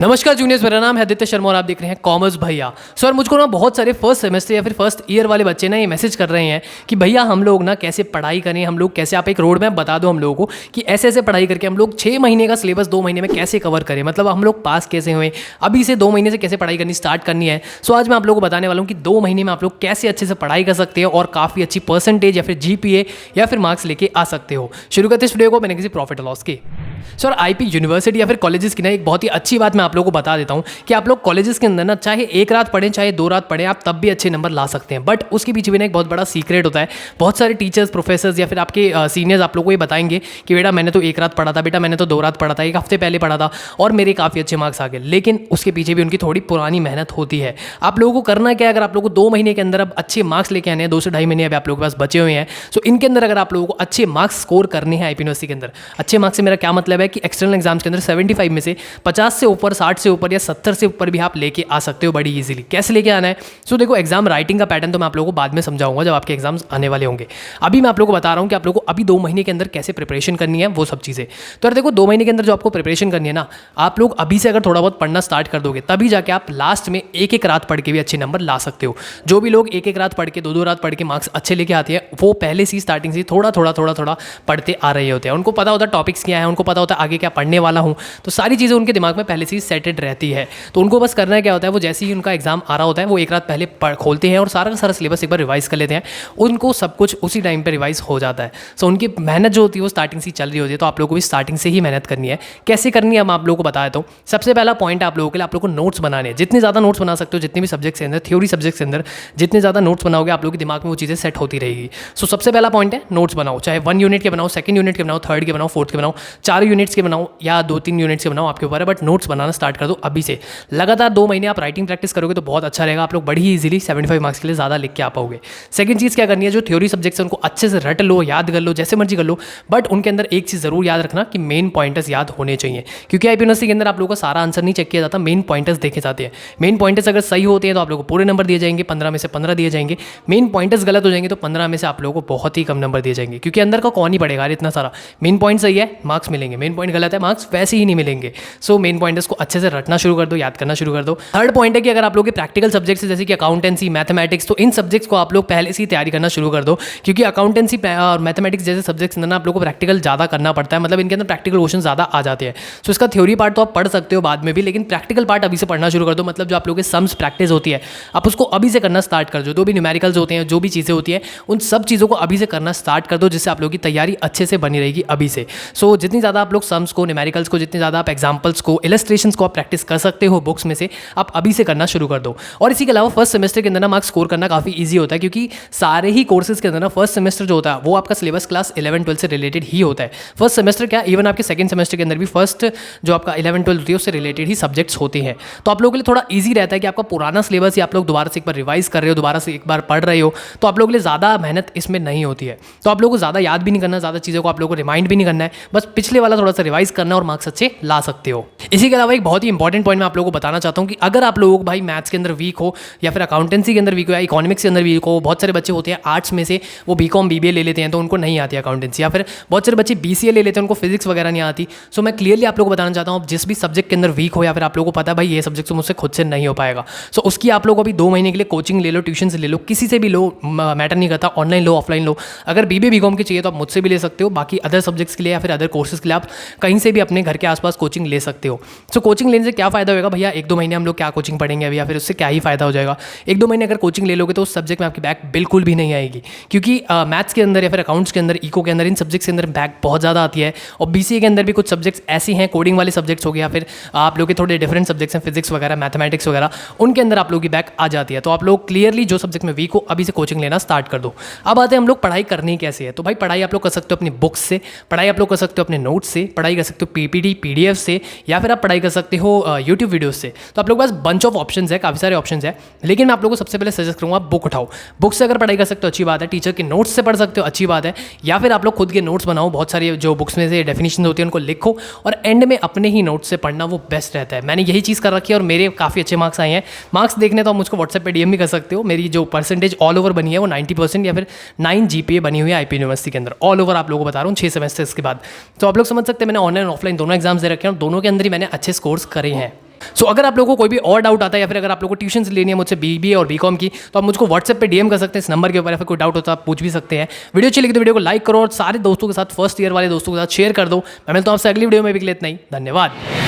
नमस्कार जूनियर्स, मेरा नाम है आदित्य शर्मा और आप देख रहे हैं कॉमर्स भैया। सर मुझको ना बहुत सारे फर्स्ट सेमेस्टर या फिर फर्स्ट ईयर वाले बच्चे ना ये मैसेज कर रहे हैं कि भैया हम लोग ना कैसे पढ़ाई करें, हम लोग कैसे, आप एक रोड मैप बता दो हम लोगों को कि ऐसे ऐसे पढ़ाई करके हम लोग 6 महीने का सिलेबस 2 महीने में कैसे कवर करें, मतलब हम लोग पास कैसे हुए, अभी से 2 महीने से कैसे पढ़ाई करनी स्टार्ट करनी है। सो आज मैं आप लोगों को बताने वाला हूँ कि 2 महीने में आप लोग कैसे अच्छे से पढ़ाई कर सकते हो और काफ़ी अच्छी परसेंटेज या फिर जीपीए या फिर मार्क्स लेके आ सकते हो। शुरू करते इस वीडियो को मैंने किसी प्रॉफिट लॉस की। सर आईपी यूनिवर्सिटी या फिर कॉलेजेस की ना एक बहुत ही अच्छी बात मैं आप लोगों को बता देता हूँ कि आप लोग कॉलेजेस के अंदर ना चाहे 1 रात पढ़ें चाहे 2 रात पढ़ें, आप तब भी अच्छे नंबर ला सकते हैं। बट उसके पीछे भी ना एक बहुत बड़ा सीक्रेट होता है। बहुत सारे टीचर्स, प्रोफेसर्स या फिर आपके सीनियर्स आप लोगों को ये बताएंगे कि बेटा मैंने तो 1 रात पढ़ा था, बेटा मैंने तो 2 रात पढ़ा था, 1 हफ्ते पहले पढ़ा था और मेरे काफ़ी अच्छे मार्क्स आ गए। लेकिन उसके पीछे भी उनकी थोड़ी पुरानी मेहनत होती है। आप लोगों को करना क्या है, अगर आप लोगों को 2 महीने के अंदर अब अच्छे मार्क्स लेके आने हैं, 2 से ढाई महीने अभी आप लोगों के पास बचे हुए हैं, सो इनके अंदर अगर आप लोगों को अच्छे मार्क्स स्कोर करने हैं आईपी यूनिवर्सिटी के अंदर, अच्छे मार्क्स से मेरा क्या मतलब है कि एक्सटर्नल एग्जाम्स के अंदर 75 में से 50 से ऊपर, 60 से ऊपर या 70 से ऊपर भी आप लेके आ सकते हो बड़ी इजीली। कैसे लेके आना है? सो देखो, एग्जाम राइटिंग का पैटर्न तो मैं आप लोगों को बाद में समझाऊंगा जब आपके एग्जाम्स आने वाले होंगे। अभी मैं आप लोगों को बता रहा हूँ कि आप लोगों को अभी 2 महीने के अंदर कैसे प्रिपरेशन करनी है, वो सब चीज़ें। तो यार देखो, 2 महीने के अंदर जो आपको प्रिपरेशन करनी है ना, आप लोग अभी से अगर थोड़ा बहुत पढ़ना स्टार्ट कर दोगे तभी जाके आप लास्ट में 1-1 रात पढ़ के भी अच्छे नंबर ला सकते हो। जो भी लोग 1-1 रात पढ़ के, 2-2 रात पढ़ के मार्क्स अच्छे लेके आते हैं, वो पहले से स्टार्टिंग से थोड़ा थोड़ा पढ़ते आ रहे होते हैं। उनको पता होता है टॉपिक्स क्या है, उनको पता होता है आगे क्या पढ़ने वाला हूँ, तो सारी चीज़ें उनके दिमाग में पहले से ही सेटेड रहती है। तो उनको बस करना क्या होता है, वो जैसे ही उनका एग्जाम आ रहा होता है वो 1 रात पहले खोलते हैं और सारा का सारा सिलेबस एक बार रिवाइज कर लेते हैं। उनको सब कुछ उसी टाइम पे रिवाइज हो जाता है। सो उनकी मेहनत जो होती है वो स्टार्टिंग से ही चल रही होती है। तो आप लोगों को भी स्टार्टिंग से ही मेहनत करनी है। कैसे करनी है मैं आप लोगों को बता देता हूँ। सबसे पहला पॉइंट आप लोगों के लिए, आप लोगों को नोट्स बनाने हैं। जितने ज़्यादा नोट्स बना सकते हो, जितने भी सब्जेक्ट्स के अंदर, थ्योरी सब्जेक्ट्स के अंदर जितने ज़्यादा नोट्स बनाओगे आप लोगों के दिमाग में वो चीज़ें सेट होती रहेगी। सो सबसे पहला पॉइंट है नोट्स बनाओ। चाहे 1 यूनिट के बनाओ, 2nd यूनिट के बनाओ, 3rd के बनाओ, 4th के बनाओ, 4 यूनिट्स के बनाओ या 2-3 यूनिट्स के बनाओ, आपके ऊपर है। बट नोट्स बनाना स्टार्ट कर दो अभी से। लगातार 2 महीने आप राइटिंग प्रैक्टिस करोगे तो बहुत अच्छा रहेगा। आप लोग बड़ी ही इजीली 75 मार्क्स के लिए ज़्यादा लिख के आ पाओगे। सेकंड चीज़ क्या करनी है, जो थ्योरी सब्जेक्ट्स हैं उनको अच्छे से रट लो, याद कर लो, जैसे मर्जी कर लो। बट उनके अंदर एक चीज़ ज़रूर याद रखना कि मेन पॉइंटर्स याद होने चाहिए, क्योंकि आईपी यूनिवर्सिटी के अंदर आप लोगों का सारा आंसर नहीं चेक किया जाता, मेन पॉइंटर्स देखे जाते हैं। मेन पॉइंटर्स अगर सही होते हैं तो आप लोगों को पूरे नंबर दिए जाएंगे, 15 में से 15 दिए जाएंगे। मेन पॉइंटर्स गलत हो जाएंगे तो 15 में से आप लोगों को बहुत ही कम नंबर दिए जाएंगे, क्योंकि अंदर का कौन ही पड़ेगा इतना सारा। मेन पॉइंट सही है, मार्क्स मिलेंगे। मेन पॉइंट गलत है, मार्क्स वैसे ही नहीं मिलेंगे। सो मेन पॉइंटर्स को अच्छे से रटना शुरू कर दो, याद करना शुरू कर दो। थर्ड पॉइंट है कि अगर आप लोग के प्रैक्टिकल सब्जेक्ट्स जैसे कि अकाउंटेंसी, मैथमेटिक्स, तो इन सब्जेक्ट्स को आप लोग पहले से ही तैयारी करना शुरू कर दो, क्योंकि अकाउंटेंसी और मैथमेटिक्स जैसे सब्जेक्ट्स अंदर आप लोग को प्रैक्टिकल ज़्यादा करना पड़ता है, मतलब इनके अंदर प्रैक्टिकल क्वेश्चन ज़्यादा आ जाते हैं। सो इसका थ्योरी पार्ट तो आप पढ़ सकते हो बाद में भी, लेकिन प्रैक्टिकल पार्ट अभी से पढ़ना शुरू कर दो। मतलब जो आप लोग के सम्स प्रैक्टिस होती है आप उसको अभी से करना स्टार्ट कर दो। जो भी न्यूमेरिकल्स होते हैं, जो भी चीज़ें होती है, उन सब चीज़ों को अभी से करना स्टार्ट कर दो, जिससे आप लोगों की तैयारी अच्छे से बनी रहेगी अभी से। सो जितनी ज़्यादा आप लोग सम्स को, न्यूमेरिकल्स को, जितनी ज़्यादा आप एग्जाम्पल्स को, इलस्ट्रेशंस को आप प्रैक्टिस कर सकते हो बुक्स में से, आप अभी से करना शुरू कर दो। और इसी के अलावा फर्स्ट सेमेस्टर के अंदर ना मार्क्स स्कोर करना काफ़ी ईजी होता है, क्योंकि सारे ही कोर्सेज के अंदर ना फर्स्ट सेमेस्टर जो होता है वो आपका सिलेबस क्लास 11-12 से रिलेटेड ही होता है। फर्स्ट सेमेस्टर क्या, इवन आपके सेकंड सेमेस्टर के अंदर भी फर्स्ट जो आपका 11-12 होती है उससे रिलेटेड ही सब्जेक्ट्स होते हैं। तो आप लोगों के लिए थोड़ा ईजी रहता है कि आपका पुराना सिलेबस ही आप लोग दोबारा से एक बार रिवाइज कर रहे हो, दोबारा से एक बार पढ़ रहे हो, तो आप लोगों के लिए ज़्यादा मेहनत इसमें नहीं होती है। तो आप लोगों को ज़्यादा याद भी नहीं करना, ज़्यादा चीज़ों को आप लोगों को रिमाइंड भी नहीं करना है, बस पिछले वाला थोड़ा सा रिवाइज करना और मार्क्स अच्छे ला सकते हो। इसी के अलावा एक बहुत ही इंपॉर्टेंट पॉइंट मैं आप लोगों को बताना चाहता हूँ कि अगर आप लोग भाई मैथ्स के अंदर वीक हो या फिर अकाउंटेंसी के अंदर वीक हो या इकोनॉमिक्स के अंदर वीक हो, बहुत सारे बच्चे होते हैं आर्ट्स में से वो बीकॉम बीबीए ले लेते हैं तो उनको नहीं आती अकाउंटेंसी, या फिर बहुत सारे बच्चे बीसीए ले लेते हैं उनको फिजिक्स वगैरह नहीं आती। सो मैं क्लियरली आप लोगों को बताना चाहता हूँ, जिस भी सब्जेक्ट के अंदर वीक हो या फिर आप लोगों को पता है भाई ये सब्जेक्ट तो मुझसे खुद से नहीं हो पाएगा, सो उसकी आप लोग अभी 2 महीने के लिए कोचिंग ले लो, ट्यूशन से ले लो, किसी से भी लो, मैटर नहीं करता, ऑनलाइन लो ऑफलाइन लो। अगर बीबीए बीकॉम की चाहिए तो आप मुझसे भी ले सकते हो, बाकी अदर सब्जेक्ट्स के लिए या फिर अदर कोर्सेज के लिए आप कहीं से भी अपने घर के आसपास कोचिंग ले सकते हो। सो कोचिंग लेने से क्या फ़ायदा होगा भैया, 1-2 महीने हम लोग क्या कोचिंग पढ़ेंगे अभी, या फिर उससे क्या ही फ़ायदा हो जाएगा। 1-2 महीने अगर कोचिंग ले लोगे तो उस सब्जेक्ट में आपकी बैक बिल्कुल भी नहीं आएगी, क्योंकि मैथ्स के अंदर या फिर अकाउंट्स के अंदर, इको के अंदर, इन सब्जेक्ट्स के अंदर बैक बहुत ज़्यादा आती है। और बीसीए के अंदर भी कुछ सब्जेक्ट्स ऐसी हैं, कोडिंग वाले सब्जेक्ट्स हो गए या फिर आप लोग के थोड़े डिफरेंट सब्जेक्ट्स हैं, फिजिक्स वगैरह, मैथमेटिक्स वगैरह, उनके अंदर आप लोग की बैक आ जाती है। तो आप लोग क्लियरली जो सब्जेक्ट में वीक हो अभी से कोचिंग लेना स्टार्ट कर दो। अब आते हैं हम लोग पढ़ाई करनी कैसे है। तो भाई पढ़ाई आप लोग कर सकते हो अपनी बुक्स से, पढ़ाई आप लोग कर सकते हो अपने नोट्स से, पढ़ाई कर सकते हो पीपीटी पीडीएफ से, या फिर आप पढ़ाई कर सकते हो यूट्यूब वीडियोस से। तो आप लोग के पास बंच ऑफ ऑप्शंस है, काफ़ी सारे ऑप्शंस है, लेकिन मैं आप लोगों को सबसे पहले सजेस्ट करूँगा बुक उठाओ। बुक से अगर पढ़ाई कर सकते हो अच्छी बात है, टीचर के नोट्स से पढ़ सकते हो अच्छी बात है, या फिर आप लोग खुद के नोट्स बनाओ। बहुत सारी जो बुक्स में से डेफिनेशन होती है उनको लिखो और एंड में अपने ही नोट्स से पढ़ना वो बेस्ट रहता है। मैंने यही चीज़ कर रखी है और मेरे काफ़ी अच्छे मार्क्स आए हैं। मार्क्स देखने तो आप मुझको व्हाट्सएप पे डीएम भी कर सकते हो। मेरी जो परसेंटेज ऑल ओवर बनी है वो 90% या फिर 9 जीपीए बनी हुई है आईपी यूनिवर्सिटी के अंदर, ऑल ओवर आप लोगों को बता रहा हूँ 6 सेमेस्टर्स के बाद। तो आप लोग समझ सकते हैं मैंने ऑनलाइन ऑफलाइन दोनों एग्जाम्स दे रखे हैं और दोनों के अंदर ही मैंने अच्छे स्कोर्स करे हैं। सो अगर आप लोगों को कोई भी और डाउट आता है या फिर अगर आप लोगों को ट्यूशन लेनी है मुझसे बीबीए और बीकॉम की, तो आप मुझको व्हाट्सएप पे डीएम कर सकते हैं इस नंबर के ऊपर, या फिर कोई डाउट होता है आप पूछ भी सकते हैं। वीडियो अच्छी लगी तो वीडियो को लाइक करो और सारे दोस्तों के साथ, फर्स्ट ईयर वाले दोस्तों के साथ शेयर कर दो। मैं मिलता हूं आपसे अगली वीडियो में, भी इतना ही, धन्यवाद।